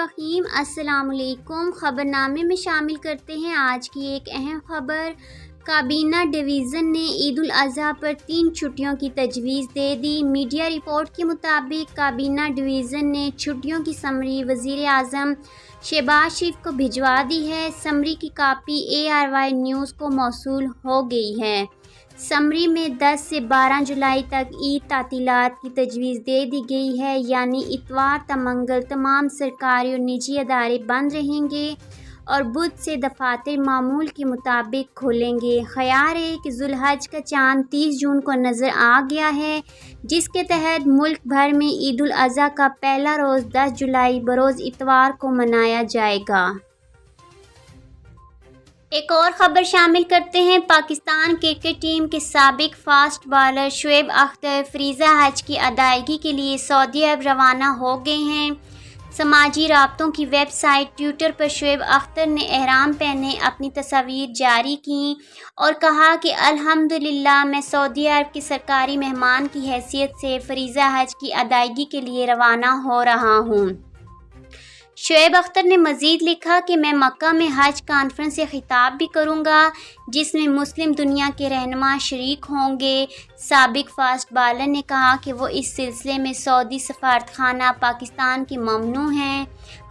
الرحیم السلام علیکم۔ خبرنامے میں شامل کرتے ہیں آج کی ایک اہم خبر۔ کابینہ ڈویژن نے عید الاضحیٰ پر 3 چھٹیوں کی تجویز دے دی۔ میڈیا رپورٹ کے مطابق کابینہ ڈویژن نے چھٹیوں کی سمری وزیر اعظم شہباز شریف کو بھجوا دی ہے۔ سمری کی کاپی ARY نیوز کو موصول ہو گئی ہے۔ سمری میں 10 سے 12 جولائی تک عید تعطیلات کی تجویز دے دی گئی ہے، یعنی اتوار تا منگل تمام سرکاری اور نجی ادارے بند رہیں گے اور بدھ سے دفاتر معمول کے مطابق کھلیں گے۔ خیال ہے کہ ذو الحج کا چاند 30 جون کو نظر آ گیا ہے، جس کے تحت ملک بھر میں عید الاضحیٰ کا پہلا روز 10 جولائی بروز اتوار کو منایا جائے گا۔ ایک اور خبر شامل کرتے ہیں۔ پاکستان کرکٹ ٹیم کے سابق فاسٹ بالر شعیب اختر فریضہ حج کی ادائیگی کے لیے سعودی عرب روانہ ہو گئے ہیں۔ سماجی رابطوں کی ویب سائٹ ٹویٹر پر شعیب اختر نے احرام پہنے اپنی تصاویر جاری کیں اور کہا کہ الحمدللہ میں سعودی عرب کے سرکاری مہمان کی حیثیت سے فریضہ حج کی ادائیگی کے لیے روانہ ہو رہا ہوں۔ شعیب اختر نے مزید لکھا کہ میں مکہ میں حج کانفرنس سے خطاب بھی کروں گا، جس میں مسلم دنیا کے رہنما شریک ہوں گے۔ سابق فاسٹ بالر نے کہا کہ وہ اس سلسلے میں سعودی سفارتخانہ پاکستان کے ممنوع ہیں۔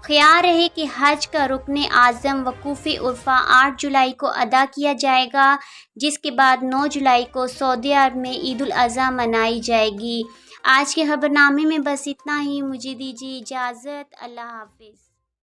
خیال رہے کہ حج کا رکن اعظم وقوف عرفہ 8 جولائی کو ادا کیا جائے گا، جس کے بعد 9 جولائی کو سعودی عرب میں عید الاضحیٰ منائی جائے گی۔ آج کے خبرنامے میں بس اتنا ہی۔ مجھے دیجیے اجازت۔ اللہ حافظ۔